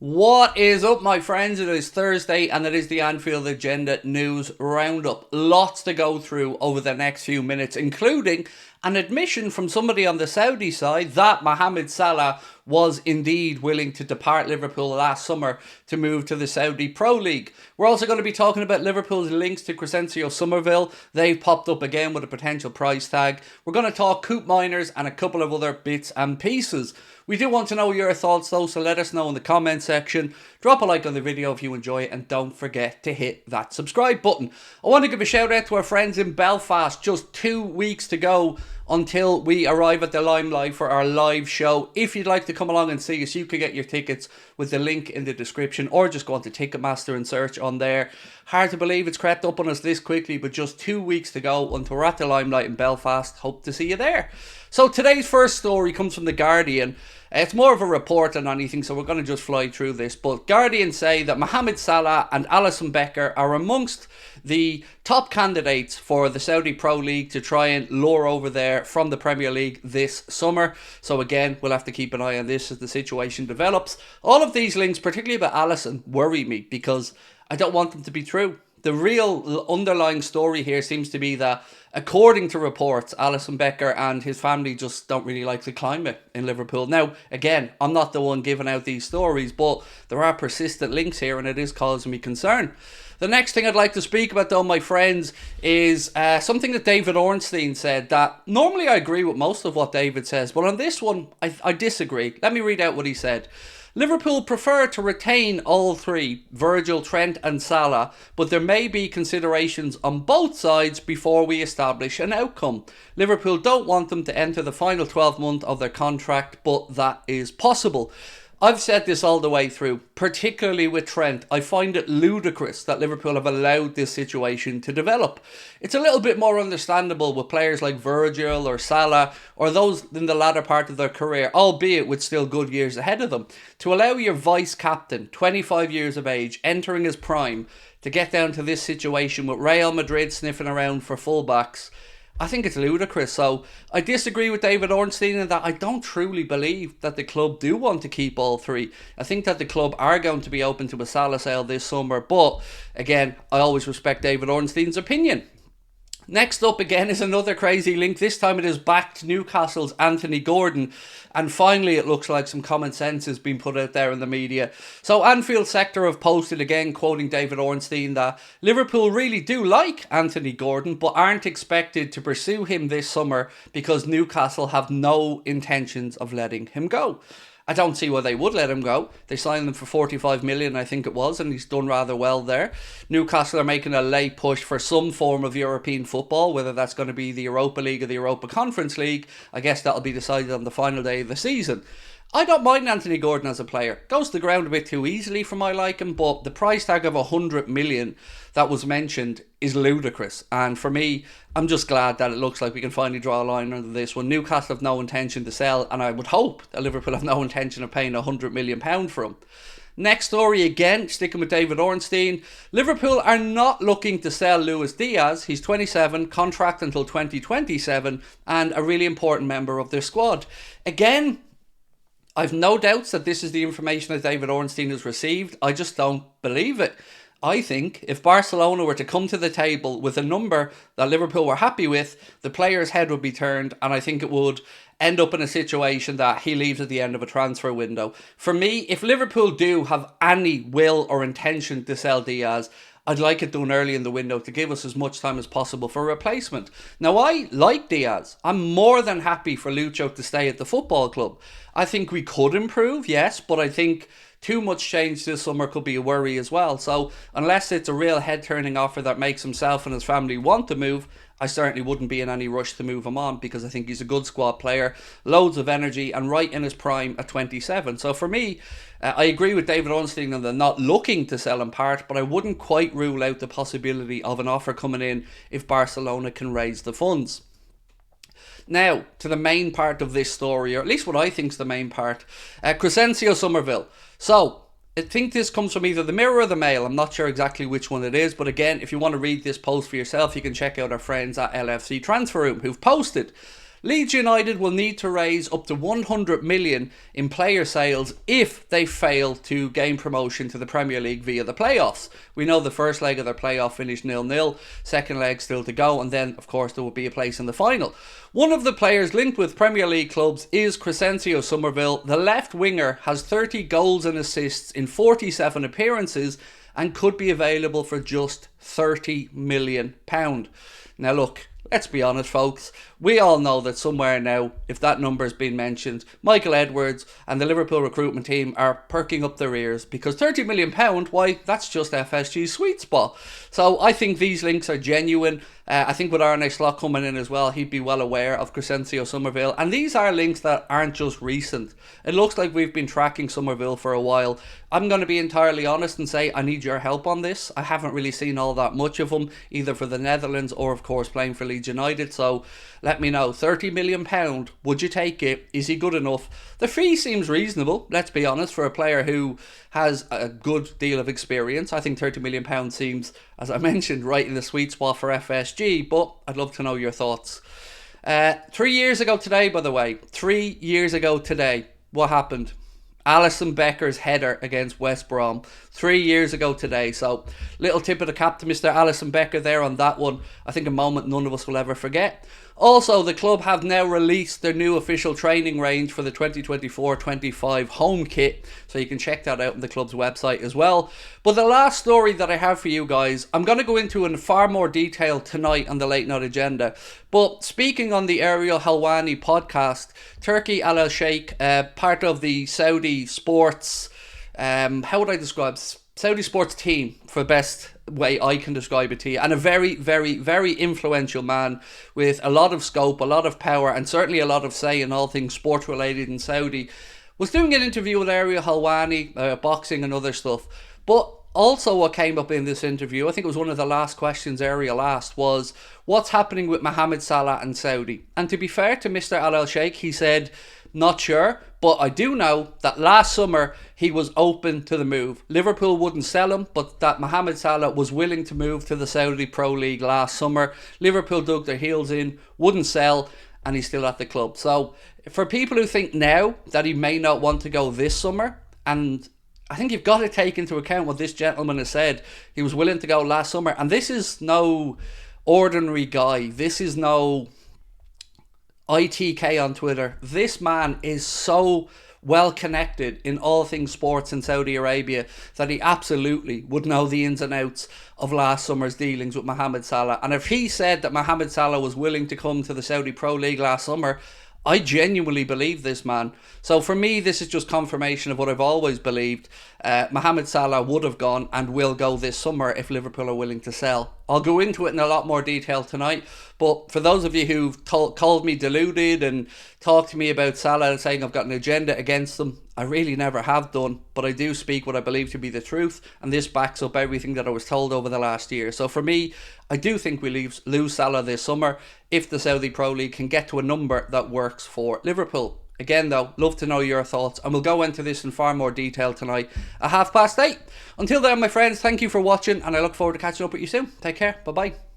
What is up, my friends? It is Thursday and it is the Anfield Agenda News Roundup. Lots to go through over the next few minutes, including an admission from somebody on the Saudi side that Mohamed Salah was indeed willing to depart Liverpool last summer to move to the Saudi Pro League. We're also going to be talking about Liverpool's links to Crysencio Summerville. They've popped up again with a potential price tag. We're going to talk coop miners and a couple of other bits and pieces. We do want to know your thoughts though, so let us know in the comment section. Drop a like on the video if you enjoy it, and don't forget to hit that subscribe button. I want to give a shout out to our friends in Belfast. Just 2 weeks to go until we arrive at the limelight for our live show. If you'd like to come along and see us, you can get your tickets with the link in the description, or just go on to Ticketmaster and search on there. Hard to believe it's crept up on us this quickly, but just 2 weeks to go until we're at the limelight in Belfast. Hope to see you there. So today's first story comes from The Guardian. It's more of a report than anything, so we're going to just fly through this. But Guardian say that Mohamed Salah and Alisson Becker are amongst the top candidates for the Saudi Pro League to try and lure over there from the Premier League this summer. So again, we'll have to keep an eye on this as the situation develops. All of these links, particularly about Alisson, worry me because I don't want them to be true. The real underlying story here seems to be that, according to reports, Alisson Becker and his family just don't really like the climate in Liverpool. Now, again, I'm not the one giving out these stories, but there are persistent links here and it is causing me concern. The next thing I'd like to speak about though, my friends, is something that David Ornstein said. That normally I agree with most of what David says, but on this one, I disagree. Let me read out what he said. Liverpool prefer to retain all three, Virgil, Trent and Salah, but there may be considerations on both sides before we establish an outcome. Liverpool don't want them to enter the final 12 months of their contract, but that is possible. I've said this all the way through, particularly with Trent. I find it ludicrous that Liverpool have allowed this situation to develop. It's a little bit more understandable with players like Virgil or Salah or those in the latter part of their career, albeit with still good years ahead of them. To allow your vice-captain, 25 years of age, entering his prime, to get down to this situation with Real Madrid sniffing around for fullbacks, I think it's ludicrous. So I disagree with David Ornstein in that I don't truly believe that the club do want to keep all three. I think that the club are going to be open to a Salah sale this summer, but again, I always respect David Ornstein's opinion. Next up again is another crazy link. This time it is back to Newcastle's Anthony Gordon. And finally it looks like some common sense has been put out there in the media. So Anfield Sector have posted again, quoting David Ornstein, that Liverpool really do like Anthony Gordon but aren't expected to pursue him this summer because Newcastle have no intentions of letting him go. I don't see why they would let him go. They signed him for 45 million, I think it was, and he's done rather well there. Newcastle are making a late push for some form of European football, whether that's going to be the Europa League or the Europa Conference League. I guess that'll be decided on the final day of the season. I don't mind Anthony Gordon as a player. Goes to the ground a bit too easily for my liking, but the price tag of 100 million that was mentioned is ludicrous. And for me, I'm just glad that it looks like we can finally draw a line under this one. Newcastle have no intention to sell, and I would hope that Liverpool have no intention of paying £100 million for him. Next story again, sticking with David Ornstein. Liverpool are not looking to sell Luis Diaz. He's 27, contract until 2027, and a really important member of their squad. Again, I've no doubts that this is the information that David Ornstein has received. I just don't believe it. I think if Barcelona were to come to the table with a number that Liverpool were happy with, the player's head would be turned, and I think it would end up in a situation that he leaves at the end of a transfer window. For me, if Liverpool do have any will or intention to sell Diaz, I'd like it done early in the window to give us as much time as possible for a replacement. Now, I like Diaz. I'm more than happy for Lucho to stay at the football club. I think we could improve, yes, but I think too much change this summer could be a worry as well. So unless it's a real head-turning offer that makes himself and his family want to move, I certainly wouldn't be in any rush to move him on, because I think he's a good squad player, loads of energy, and right in his prime at 27. So for me, I agree with David Ornstein on the not looking to sell in part, but I wouldn't quite rule out the possibility of an offer coming in if Barcelona can raise the funds. Now, to the main part of this story, or at least what I think is the main part, Crysencio Summerville. So, I think this comes from either the Mirror or the Mail. I'm not sure exactly which one it is, but again, if you want to read this post for yourself, you can check out our friends at LFC Transfer Room, who've posted Leeds United will need to raise up to 100 million in player sales if they fail to gain promotion to the Premier League via the playoffs. We know the first leg of their playoff finished 0-0, second leg still to go, and then of course there will be a place in the final. One of the players linked with Premier League clubs is Crysencio Summerville. The left winger has 30 goals and assists in 47 appearances and could be available for just £30 million. Now look, let's be honest folks, we all know that somewhere now, if that number has been mentioned, Michael Edwards and the Liverpool recruitment team are perking up their ears, because £30 million, why, that's just FSG's sweet spot. So I think these links are genuine. I think with Arne Slot coming in as well, he'd be well aware of Crysencio Summerville. And these are links that aren't just recent. It looks like we've been tracking Summerville for a while. I'm going to be entirely honest and say I need your help on this. I haven't really seen all that much of him, either for the Netherlands or of course playing for Leeds United. So let me know. £30 million, would you take it? Is he good enough? The fee seems reasonable, let's be honest, for a player who has a good deal of experience. I think £30 million seems, as I mentioned, right in the sweet spot for FSG, but I'd love to know your thoughts. 3 years ago today, by the way, 3 years ago today, what happened? Alisson Becker's header against West Brom 3 years ago today. So little tip of the cap to Mr. Alisson Becker there on that one. I think a moment none of us will ever forget. Also, the club have now released their new official training range for the 2024-25 home kit, so you can check that out on the club's website as well. But the last story that I have for you guys, I'm going to go into in far more detail tonight on the Late Night Agenda. But speaking on the Ariel Helwani podcast, Turkey ALALSHIKH, part of the Saudi sports, how would I describe Saudi sports team, for the best way I can describe it to you, and a very, very, very influential man with a lot of scope, a lot of power, and certainly a lot of say in all things sport related in Saudi, was doing an interview with Ariel Helwani, boxing and other stuff. But also what came up in this interview, I think it was one of the last questions Ariel asked, was what's happening with Mohamed Salah and Saudi. And to be fair to Mr. ALALSHIKH, he said, not sure, but I do know that last summer he was open to the move. Liverpool wouldn't sell him, but that Mohamed Salah was willing to move to the Saudi Pro League last summer. Liverpool dug their heels in, wouldn't sell, and he's still at the club. So for people who think now that he may not want to go this summer, and I think you've got to take into account what this gentleman has said. He was willing to go last summer, and this is no ordinary guy. This is no ITK on Twitter. This man is so well connected in all things sports in Saudi Arabia that he absolutely would know the ins and outs of last summer's dealings with Mohamed Salah. And if he said that Mohamed Salah was willing to come to the Saudi Pro League last summer, I genuinely believe this man. So for me, this is just confirmation of what I've always believed. Mohamed Salah would have gone and will go this summer if Liverpool are willing to sell. I'll go into it in a lot more detail tonight. But for those of you who've called me deluded and talked to me about Salah and saying I've got an agenda against them, I really never have done. But I do speak what I believe to be the truth. And this backs up everything that I was told over the last year. So for me, I do think we lose Salah this summer if the Saudi Pro League can get to a number that works for Liverpool. Again though, love to know your thoughts, and we'll go into this in far more detail tonight at 8:30. Until then, my friends, thank you for watching, and I look forward to catching up with you soon. Take care, bye bye.